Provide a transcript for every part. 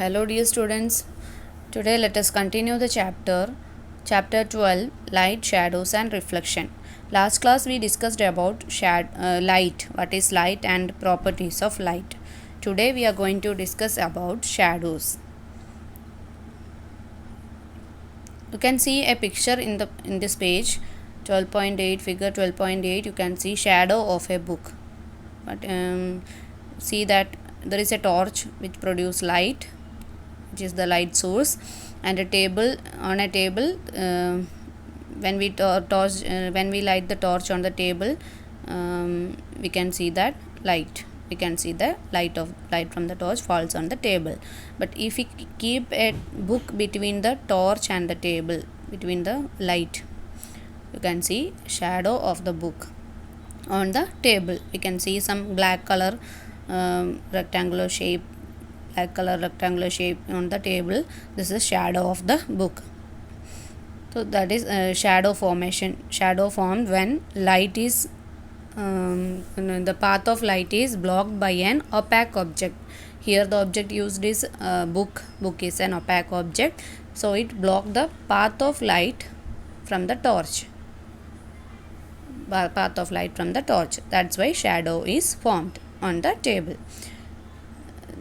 Hello dear students. Today let us continue the chapter 12, light, shadows and reflection. Last class we discussed about light, what is light and properties of light. Today we are going to discuss about shadows. You can see a picture in this page 12.8, figure 12.8. You can see shadow of a book. But see that there is a torch which produce light, which is the light source, and a table. On a table, when we light the torch on the table, we can see that light. We can see the light from the torch falls on the table. But if we keep a book between the torch and the table, between the light, you can see shadow of the book on the table. We can see some black color rectangular shape on the table. This is shadow of the book. So that is shadow formation. Shadow formed when light is the path of light is blocked by an opaque object. Here the object used is book. Book is an opaque object, so it blocked the path of light from the torch. That's why shadow is formed on the table.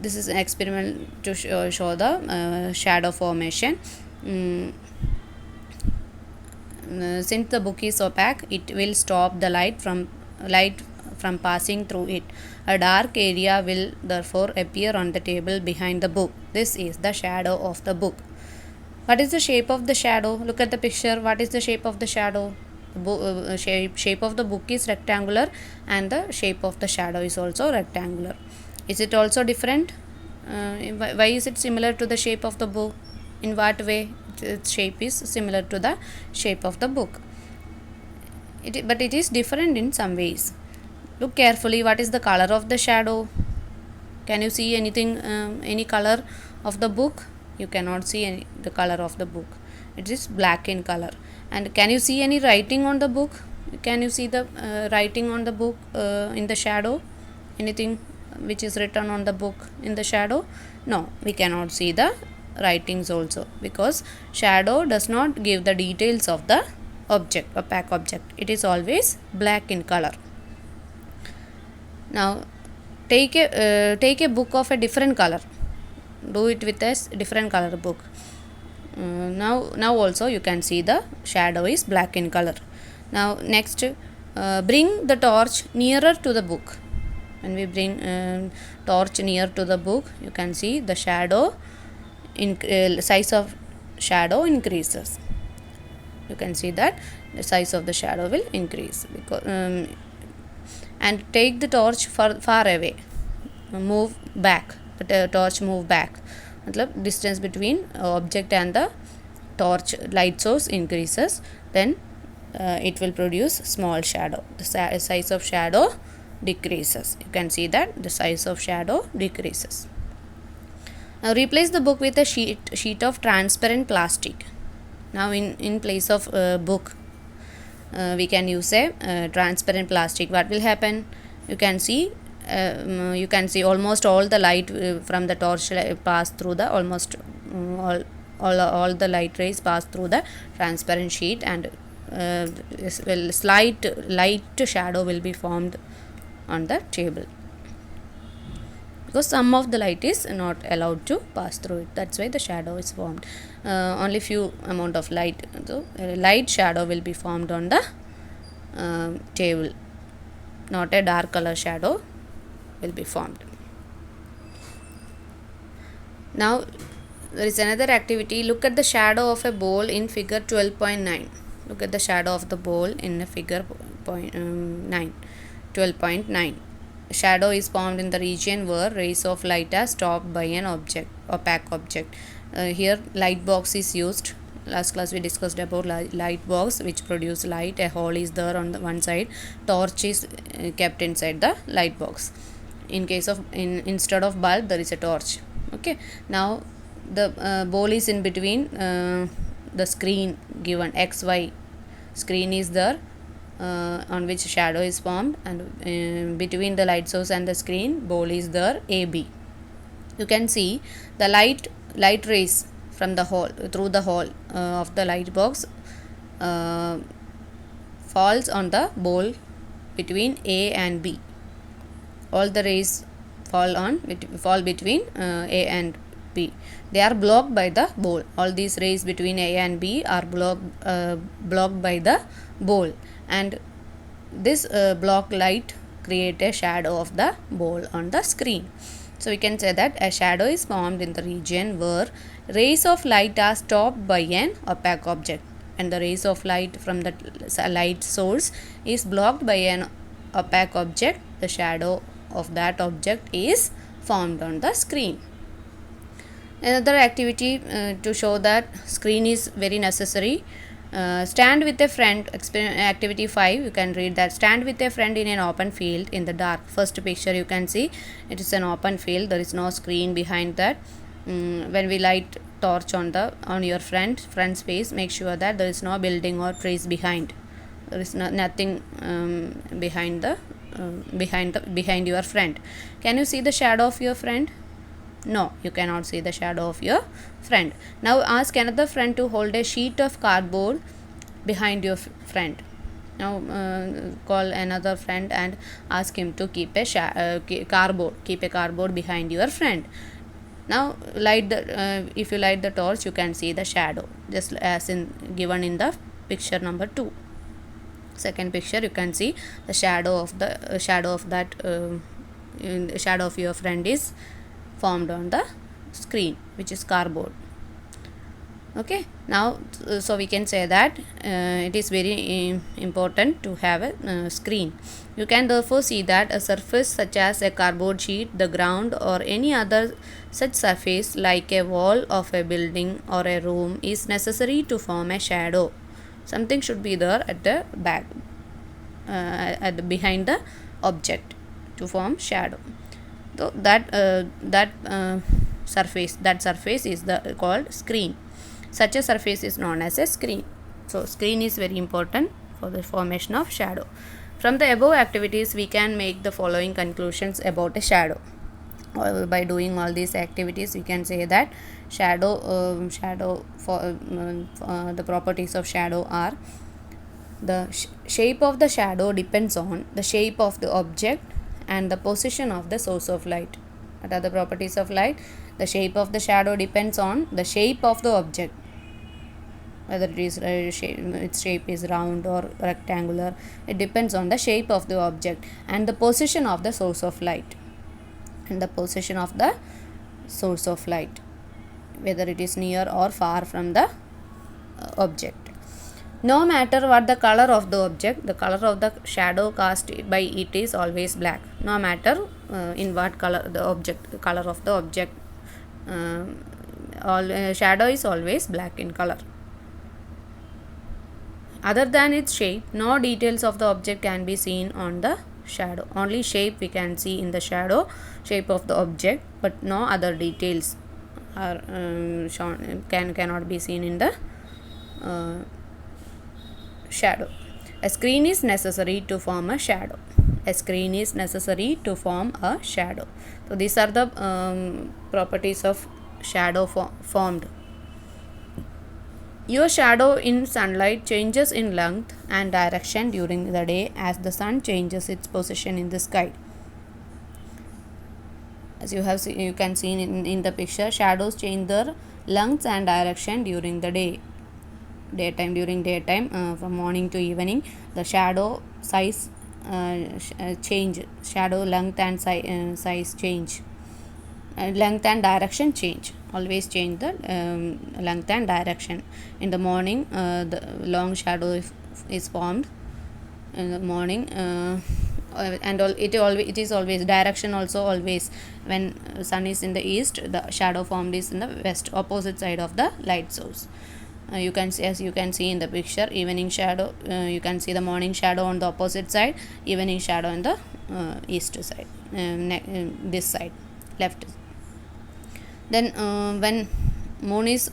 This is an experiment to show the shadow formation. Since the book is opaque, it will stop the light from passing through it. A dark area will therefore appear on the table behind the book. This is the shadow of the book. What is the shape of the shadow? Look at the picture. What is the shape of the shadow? Shape of the book is rectangular, and the shape of the shadow is also rectangular. Is it also different? Why is it similar to the shape of the book? In what way its shape is similar to the shape of the book? But it is different in some ways. Look carefully. What is the color of the shadow? Can you see anything? Any color of the book? You cannot see the color of the book. It is black in color. And can you see any writing on the book? Can you see the writing on the book in the shadow? Anything which is written on the book in the shadow? No, we cannot see the writings also, because shadow does not give the details of the opaque object. It is always black in color. Now take a book of a different color. Do it with a different color book. Now also you can see the shadow is black in color. Now next, bring the torch nearer to the book. When we bring torch near to the book, you can see the shadow size of shadow increases. You can see that the size of the shadow will increase, because and take the torch far away. Move back. The torch move back. Distance between object and the torch light source increases, then it will produce small shadow. The size of shadow decreases. You can see that the size of shadow decreases. Now replace the book with a sheet of transparent plastic. Now in place of book, we can use a transparent plastic. What will happen? You can see almost all the light from the torch pass through the all the light rays pass through the transparent sheet, and slight light shadow will be formed on the table, because some of the light is not allowed to pass through it. That's why the shadow is formed. Only few amount of light, so light shadow will be formed on the table. Not a dark color shadow will be formed. Now there is another activity. Look at the shadow of a bowl in figure 12.9. Look at the shadow of the bowl in figure 12.9. Shadow is formed in the region where rays of light are stopped by an opaque object. Here light box is used. Last class we discussed about light box which produce light. A hole is there on the one side. Torch is kept inside the light box. In case of instead of bulb, there is a torch. Okay. Now the bowl is in between the screen given XY screen is there, on which shadow is formed, and between the light source and the screen, bowl is there AB. You can see the light rays from the hole, through the hole of the light box, falls on the bowl between A and B. All the rays fall between A and B. They are blocked by the bowl. All these rays between A and B are blocked by the bowl, and this block light create a shadow of the bowl on the screen. So we can say that a shadow is formed in the region where rays of light are stopped by an opaque object, and the rays of light from the light source is blocked by an opaque object. The shadow of that object is formed on the screen. Another activity to show that screen is very necessary. Stand with a friend, activity 5, you can read that. Stand with a friend in an open field in the dark. First picture you can see, it is an open field, there is no screen behind that. When we light torch on your friend's face, make sure that there is no building or trees behind. There is nothing behind your friend. Can you see the shadow of your friend? No, you cannot see the shadow of your friend. Now ask another friend to hold a sheet of cardboard behind your friend. Now call another friend and ask him to keep a cardboard behind your friend. Now if you light the torch, you can see the shadow, just as given in the picture number 2. Second picture, you can see the shadow of your friend is formed on the screen, which is cardboard. Okay, now so we can say that it is very important to have a screen. You can therefore see that a surface such as a cardboard sheet, the ground, or any other such surface like a wall of a building or a room is necessary to form a shadow. Something should be there at the back, behind the object to form shadow. So that surface is called screen. Such a surface is known as a screen. So screen is very important for the formation of shadow. From the above activities, we can make the following conclusions about a shadow. By doing all these activities, we can say that the properties of shadow are: the shape of the shadow depends on the shape of the object and the position of the source of light. What are the properties of light? The shape of the shadow depends on the shape of the object, whether its shape is round or rectangular. It depends on the shape of the object and the position of the source of light. Whether it is near or far from the object. No matter what the color of the object, the color of the shadow cast by it is always black. No matter in what color the color of the object, shadow is always black in color. Other than its shape, no details of the object can be seen on the shadow. Only shape we can see in the shadow, shape of the object, but no other details are cannot be seen in the shadow. A screen is necessary to form a shadow. So these are the properties of shadow formed. Your shadow in sunlight changes in length and direction during the day as the sun changes its position in the sky. As you can see in the picture, shadows change their lengths and direction during the day. During daytime, from morning to evening, the shadow size change, shadow length and size change, length and direction change. Always change the length and direction. In the morning, the long shadow is formed in the morning, and it is always direction also always. When sun is in the east, the shadow formed is in the west, opposite side of the light source. You can see, as you can see in the picture, evening shadow, you can see the morning shadow on the opposite side, evening shadow on the east side, this side, left. Then when moon is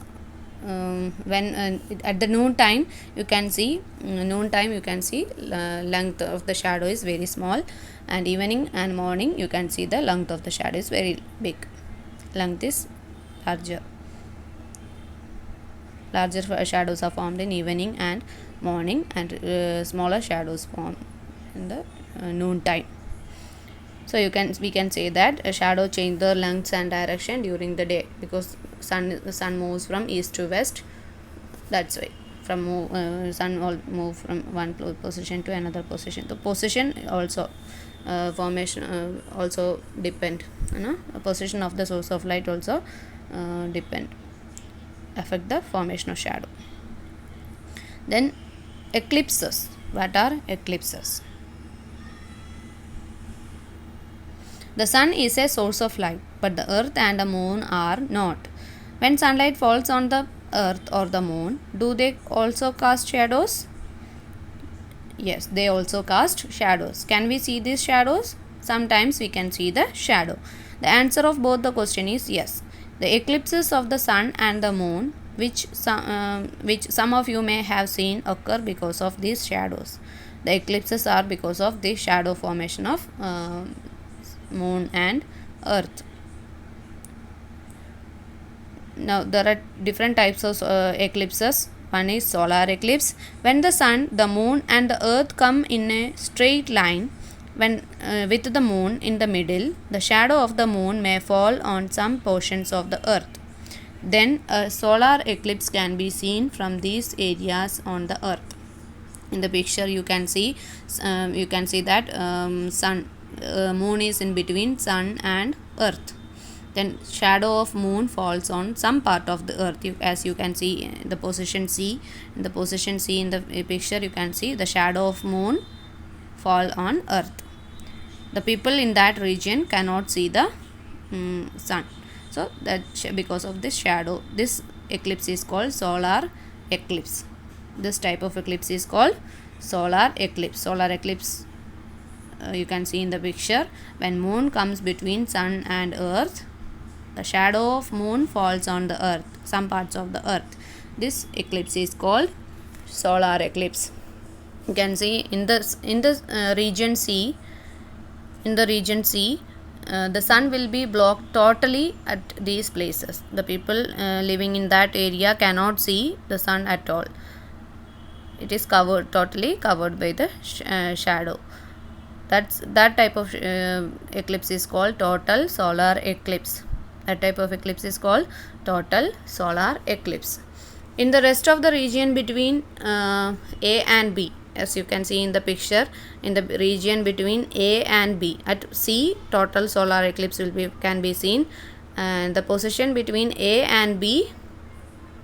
at the noon time, you can see length of the shadow is very small, and evening and morning you can see the length of the shadow is very big. length is larger. Larger shadows are formed in evening and morning, and smaller shadows form in the noon time. So we can say that a shadow change their lengths and direction during the day, because the sun moves from east to west. That's why sun will move from one position to another position. The position also formation also depend. The position of the source of light also affect the formation of shadow. Then eclipses. What are eclipses? The sun is a source of light, but the earth and the moon are not. When sunlight falls on the earth or the moon, do they also cast shadows? Yes, they also cast shadows. Can we see these shadows? Sometimes we can see the shadow. The answer of both the question is yes. The eclipses of the sun and the moon, which some of you may have seen, occur because of these shadows. The eclipses are because of the shadow formation of moon and earth. Now there are different types of eclipses. One is solar eclipse. When the sun, the moon and the earth come in a straight line, when with the moon in the middle, the shadow of the moon may fall on some portions of the earth. Then a solar eclipse can be seen from these areas on the earth. In the picture you can see that moon is in between sun and earth. Then shadow of moon falls on some part of the earth. As you can see in the position C. In the position C in the picture you can see the shadow of moon fall on earth. The people in that region cannot see the sun. So that because of this shadow, this eclipse is called solar eclipse. This type of eclipse is called solar eclipse. Solar eclipse you can see in the picture. When moon comes between sun and earth, the shadow of moon falls on the earth, some parts of the earth. This eclipse is called solar eclipse. You can see in the region C. In the region C, the sun will be blocked totally at these places. The people living in that area cannot see the sun at all. It is totally covered by the shadow. That type of eclipse is called total solar eclipse. That type of eclipse is called total solar eclipse. In the rest of the region between A and B, as you can see in the picture, in the region between A and B, at C total solar eclipse can be seen, and the position between A and B,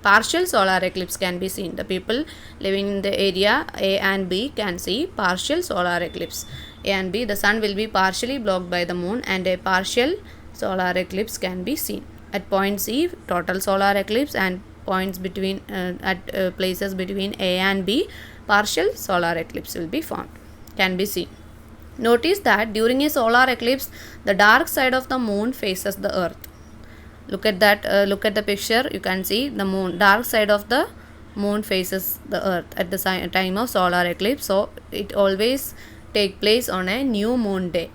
partial solar eclipse can be seen. The people living in the area A and B can see partial solar eclipse. A and B, the sun will be partially blocked by the moon, and a partial solar eclipse can be seen. At point C, total solar eclipse, and points between places between A and B, partial solar eclipse will be formed, can be seen. Notice that during a solar eclipse, the dark side of the moon faces the earth. Look at that. Look at the picture. You can see the moon. Dark side of the moon faces the earth at the time of solar eclipse. So it always take place on a new moon day.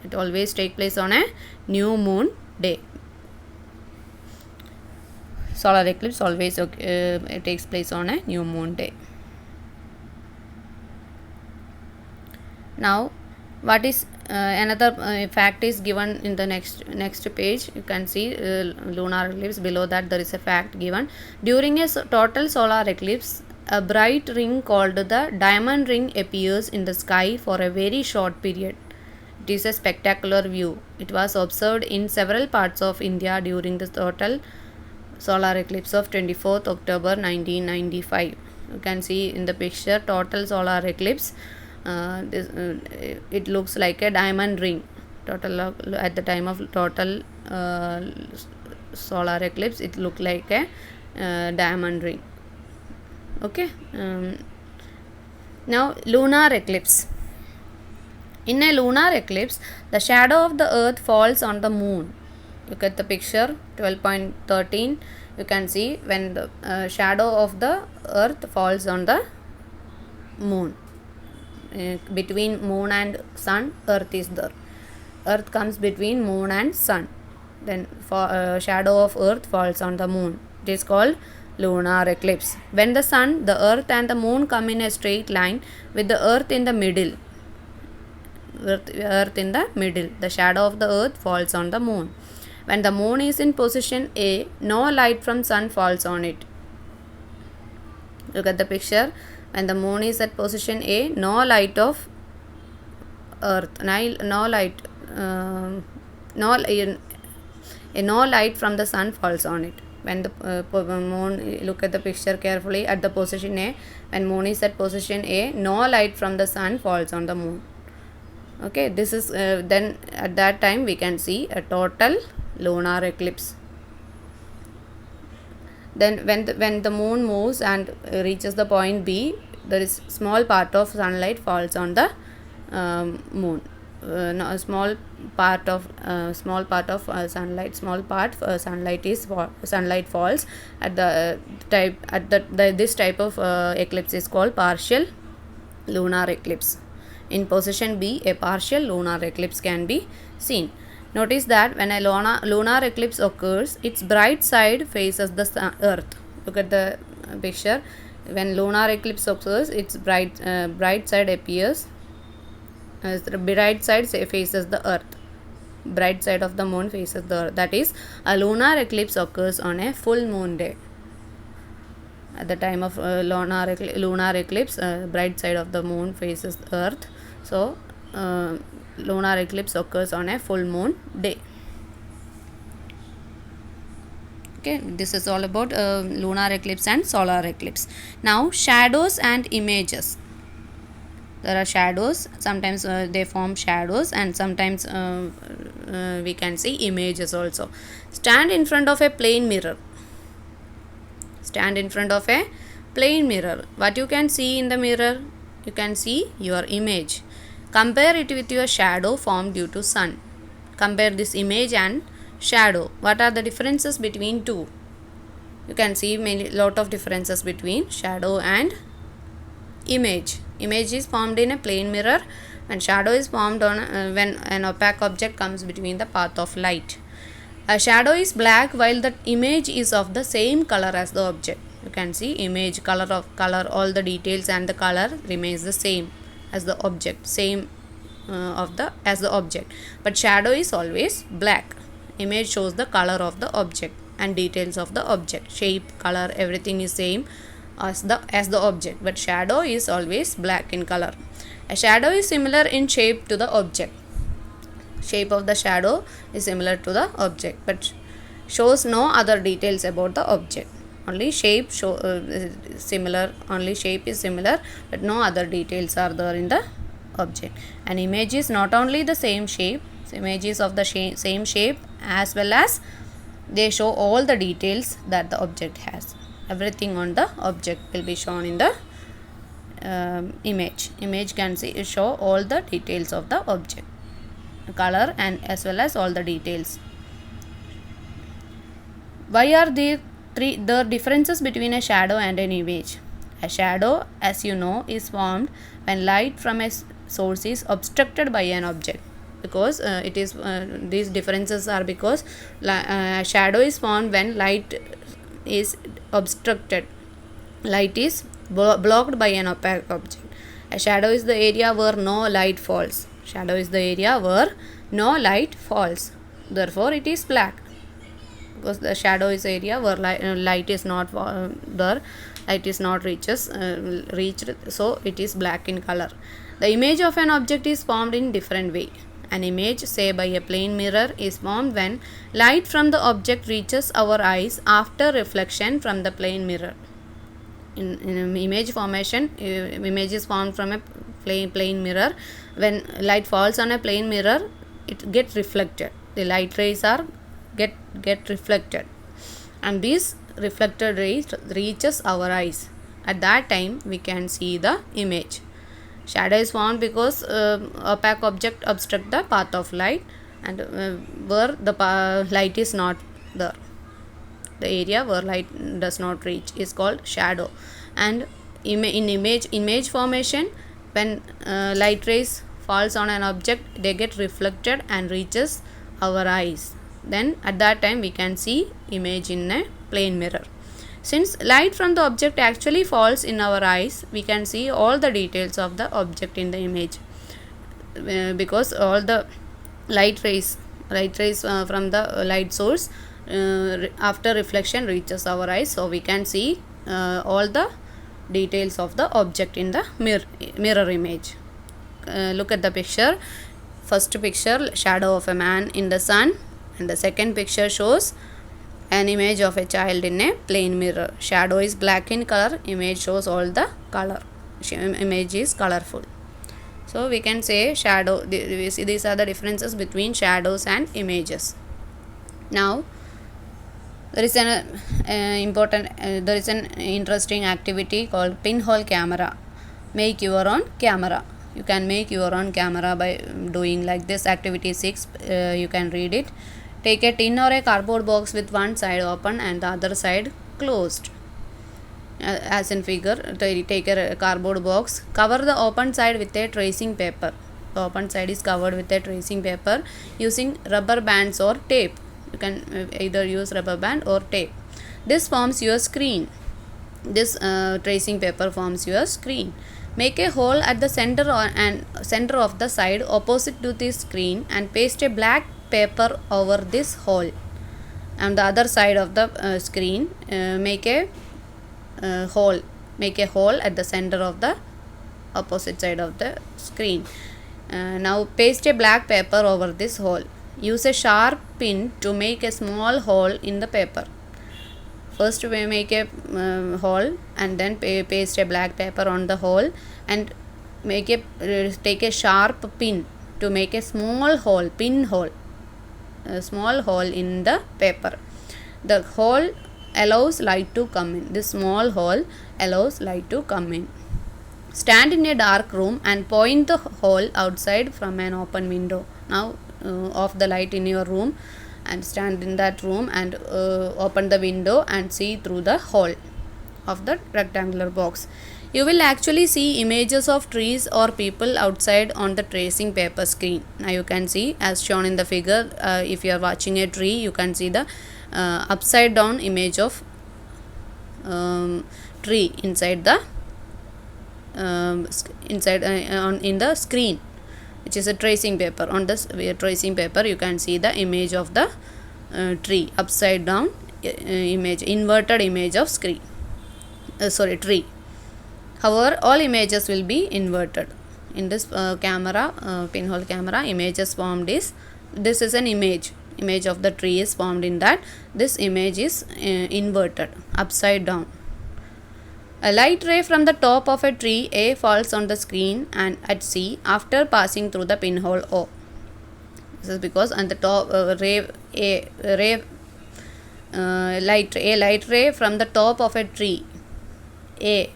It always take place on a new moon day. Solar eclipse always it takes place on a new moon day. Now, what is another fact is given in the next page. You can see lunar eclipse. Below that there is a fact given. During a total solar eclipse, a bright ring called the diamond ring appears in the sky for a very short period. It is a spectacular view. It was observed in several parts of India during the total solar eclipse of 24th October 1995. You can see in the picture total solar eclipse. It looks like a diamond ring. At the time of total solar eclipse, it looked like a diamond ring. Okay. Now lunar eclipse. In a lunar eclipse, the shadow of the earth falls on the moon. Look at the picture 12.13. You can see when the shadow of the earth falls on the moon. Between moon and sun, earth is there. Earth comes between moon and sun. Then shadow of earth falls on the moon. It is called lunar eclipse. When the sun, the earth and the moon come in a straight line with the earth in the middle, the shadow of the earth falls on the moon. When the moon is in position A, no light from sun falls on it. Look at the picture. When the moon is at position A, no light of earth, no light from the sun falls on it. When the moon, look at the picture carefully at the position A. When moon is at position A, no light from the sun falls on the moon. Okay, this is then at that time we can see a total lunar eclipse. Then when the moon moves and reaches the point B, there is small part of sunlight falls on the moon. No, sunlight falls at the this type of eclipse is called partial lunar eclipse. In position B, a partial lunar eclipse can be seen. Notice that when a lunar eclipse occurs, its bright side faces the earth. Look at the picture. When lunar eclipse occurs, its bright side appears. The bright side faces the earth. Bright side of the moon faces the earth. That is, a lunar eclipse occurs on a full moon day. At the time of lunar eclipse, bright side of the moon faces the earth. So, lunar eclipse occurs on a full moon day. Okay, this is all about lunar eclipse and solar eclipse. Now, shadows and images. There are shadows. Sometimes they form shadows, and sometimes we can see images also. Stand in front of a plain mirror. Stand in front of a plain mirror. What you can see in the mirror? You can see your image. Compare it with your shadow formed due to sun. Compare this image and shadow. What are the differences between two? You can see lot of differences between shadow and image. Image is formed in a plain mirror, and shadow is formed on when an opaque object comes between the path of light. A shadow is black while the image is of the same color as the object. You can see image, color, all the details and the color remains the same as the object, as the object. But shadow is always black. Image shows the color of the object and details of the object. Shape, color, everything is same as the object, but shadow is always black in color. A shadow is similar in shape to the object. Shape of the shadow is similar to the object, but shows no other details about the object. Only shape similar. Only shape is similar, but no other details are there in the object. An image is not only the same shape. Images of the same shape, as well as they show all the details that the object has. Everything on the object will be shown in the image. Image can show all the details of the object, color, and as well as all the details. Why are there the differences between a shadow and an image? A shadow, as you know, is formed when light from a source is obstructed by an object. Because these differences are because shadow is formed when light is obstructed. Light is blocked by an opaque object. A shadow is the area where no light falls. Shadow is the area where no light falls. Therefore, it is black. Because the shadow is the area where light is not there. Light is not reached. So, it is black in color. The image of an object is formed in different way. An image, say by a plain mirror, is formed when light from the object reaches our eyes after reflection from the plain mirror. In image formation, image is formed from a plain mirror. When light falls on a plain mirror, it gets reflected. The light rays get reflected, and these reflected rays reaches our eyes. At that time, we can see the image. Shadow is formed because opaque object obstruct the path of light, and where the light is not there. The area where light does not reach is called shadow. And in image formation, when light rays falls on an object, they get reflected and reaches our eyes. then at that time we can see image in a plane mirror. Since light from the object actually falls in our eyes, we can see all the details of the object in the image, because all the light rays from the light source after reflection reaches our eyes, so we can see all the details of the object in the mirror image. Look at the picture. First picture, shadow of a man in the sun, and the second picture shows an image of a child in a plane mirror. Shadow is black in color, image shows all the color, image is colorful. So we can say shadow, these are the differences between shadows and images. Now there is an there is an interesting activity called pinhole camera. Make your own camera. You can make your own camera by doing like this. Activity 6, you can read it. Take a tin or a cardboard box with one side open and the other side closed. As in figure, take a cardboard box, cover the open side with a tracing paper. The open side is covered with a tracing paper using rubber bands or tape. You can either use rubber band or tape. This forms your screen. This tracing paper forms your screen. Make a hole at the center of the side opposite to the screen and paste a black paper over this hole. On the other side of the screen, make a hole at the center of the opposite side of the screen. Now paste a black paper over this hole. Use a sharp pin to make a small hole in the paper. First we make a hole and then paste a black paper on the hole and take a sharp pin to make a small hole, a small hole in the paper. The hole allows light to come in. This small hole allows light to come in. Stand in a dark room and point the hole outside from an open window. Now off the light in your room and stand in that room and open the window and see through the hole of the rectangular box. You will actually see images of trees or people outside on the tracing paper screen. Now you can see as shown in the figure, if you are watching a tree, you can see the upside down image of tree inside the in the screen, which is a tracing paper. On this tracing paper you can see the image of the tree, upside down image, inverted image of tree. However, all images will be inverted. In this pinhole camera, images formed is, this is an image of the tree is formed in that. This image is inverted, upside down. A light ray from the top of a tree A falls on the screen and at C after passing through the pinhole O. This is because on the top light ray from the top of a tree A.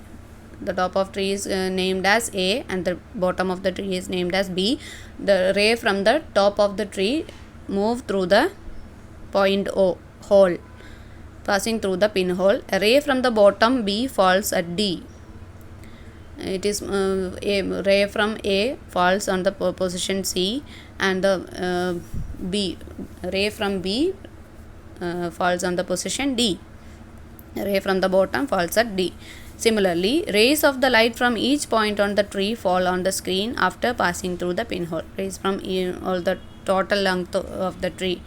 The top of tree is named as A and the bottom of the tree is named as B. The ray from the top of the tree move through the point O, hole, passing through the pinhole. A ray from the bottom B falls at D. It is a ray from A falls on the position C, and the ray from B falls on the position D. A ray from the bottom falls at D. Similarly, rays of the light from each point on the tree fall on the screen after passing through the pinhole. Rays from all the total length of the tree,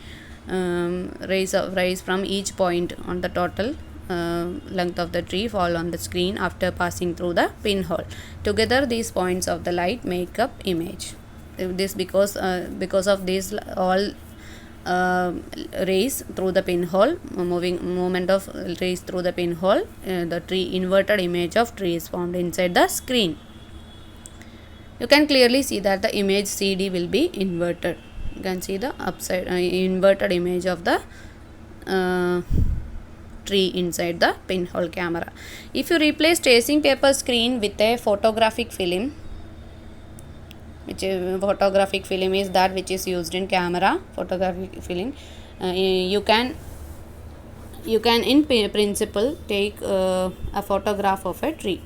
rays from each point on the total length of the tree fall on the screen after passing through the pinhole. Together, these points of the light make up image. This because of these all rays through the pinhole, movement of rays through the pinhole, the tree inverted image of tree is formed inside the screen. You can clearly see that the image CD will be inverted. You can see the upside inverted image of the tree inside the pinhole camera. If you replace tracing paper screen with a photographic film, which photographic film is that which is used in camera, photographic film, you can in principle take a photograph of a tree.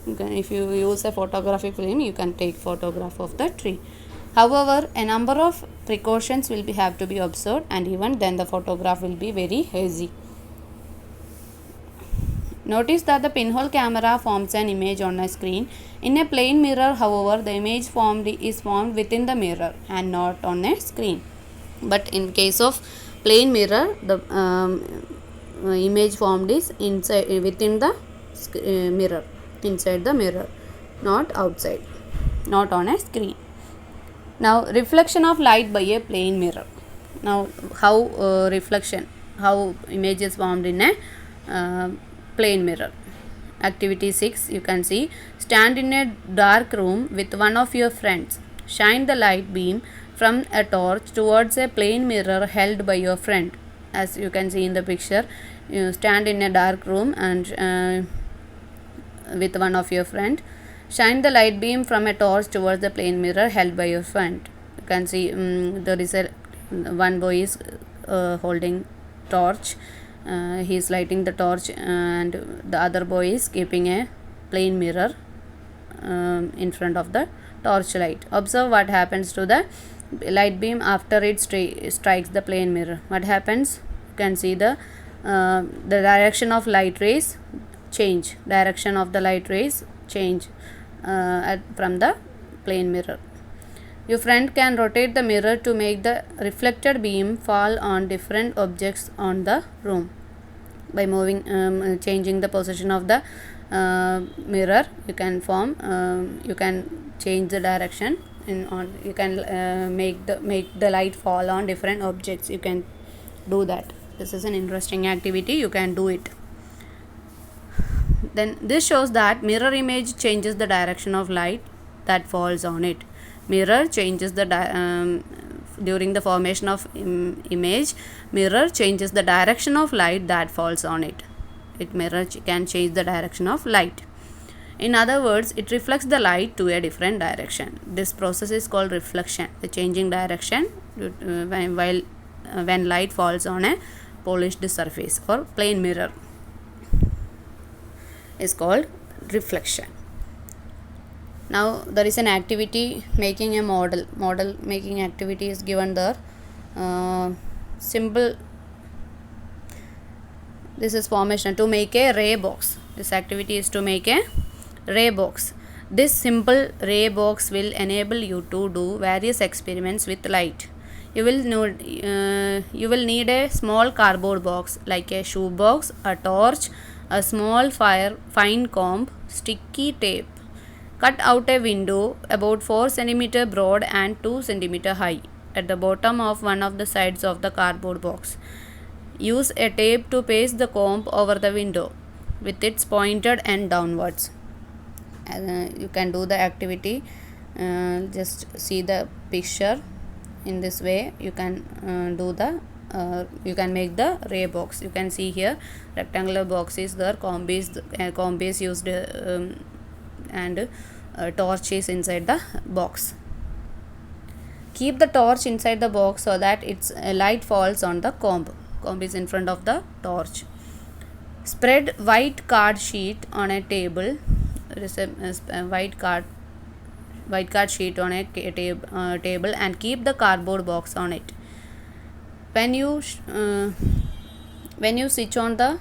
If you use a photographic film, you can take photograph of the tree. However, a number of precautions will be have to be observed, and even then the photograph will be very hazy. Notice that the pinhole camera forms an image on a screen. In a plane mirror, however, the image is formed within the mirror and not on a screen. But in case of plane mirror, the image formed is inside within the mirror, inside the mirror, not outside, not on a screen. Now, reflection of light by a plane mirror. Now, how how image is formed in a plane mirror. Activity 6, you can see, stand in a dark room with one of your friends. Shine the light beam from a torch towards a plane mirror held by your friend. As you can see in the picture, you stand in a dark room and with one of your friend. Shine the light beam from a torch towards the plane mirror held by your friend. You can see there is one boy is holding torch. He is lighting the torch, and the other boy is keeping a plane mirror in front of the torch light. Observe what happens to the light beam after it strikes the plane mirror. What happens? You can see the direction of light rays change. Direction of the light rays change from the plane mirror. Your friend can rotate the mirror to make the reflected beam fall on different objects on the room. By moving, changing the position of the mirror, you can you can change the direction you can make the light fall on different objects. You can do that. This is an interesting activity. You can do it. Then this shows that mirror image changes the direction of light that falls on it. Mirror changes the during the formation of image, mirror changes the direction of light that falls on it. Mirror can change the direction of light. In other words, it reflects the light to a different direction. This process is called reflection, the changing direction when light falls on a polished surface or plane mirror is called reflection. Now there is an activity making a model making activity is given there. Simple, this is formation to make a ray box. This activity is to make a ray box. This simple ray box will enable you to do various experiments with light. You will need a small cardboard box like a shoe box, a torch, a small fine comb, sticky tape. Cut out a window about 4 cm broad and 2 cm high at the bottom of one of the sides of the cardboard box. Use a tape to paste the comb over the window with its pointed end downwards. You can do the activity. Just see the picture. In this way you can you can make the ray box. You can see here rectangular box is there, comb is used, and torch is inside the box. Keep the torch inside the box so that its light falls on the comb. Comb is in front of the torch. Spread white card sheet on a table. There is a white card sheet on a table and keep the cardboard box on it. When you switch on the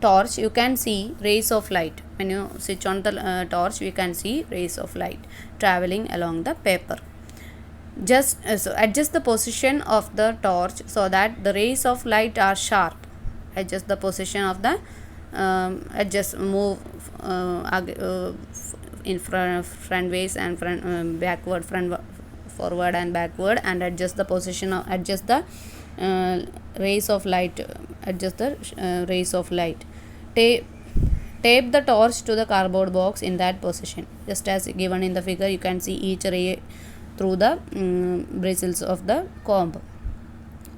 torch, you can see rays of light. When you switch on the torch, you can see rays of light traveling along the paper. Just so adjust the position of the torch so that the rays of light are sharp. Adjust the position of the move in front ways and backward, forward and backward, and adjust the position of rays of light. Adjust the rays of light. Tape the torch to the cardboard box in that position. Just as given in the figure, you can see each ray through the bristles of the comb.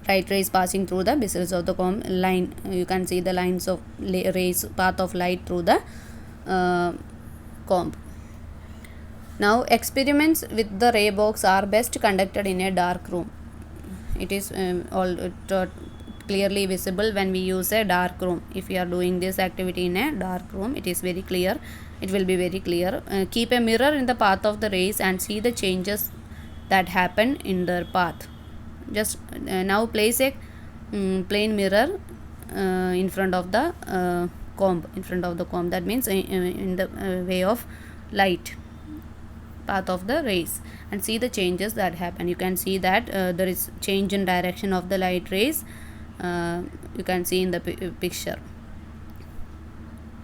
Light rays passing through the bristles of the comb. Line, you can see the lines of rays, path of light through the comb. Now experiments with the ray box are best conducted in a dark room. It is clearly visible when we use a dark room. If you are doing this activity in a dark room, it is very clear. It will be very clear. Keep a mirror in the path of the rays and see the changes that happen in their path. Just now place a plane mirror in front of the comb, that means in the way of light, path of the rays, and see the changes that happen. You can see that there is change in direction of the light rays. You can see in the picture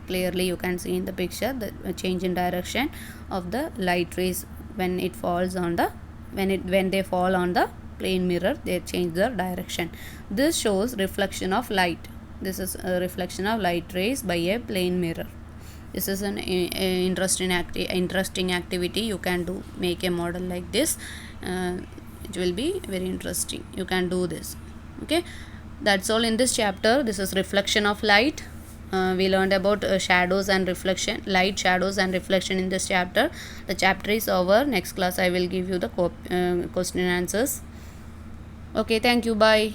clearly. You can see in the picture the change in direction of the light rays when it falls on the when they fall on the plane mirror, they change their direction. This shows reflection of light. This is a reflection of light rays by a plane mirror. This is an interesting activity you can do. Make a model like this. It will be very interesting. You can do this. Okay, that's all in this chapter. This is reflection of light. We learned about shadows and reflection, light, shadows and reflection in this chapter. The chapter is over. Next class I will give you the question and answers. Okay, thank you. Bye.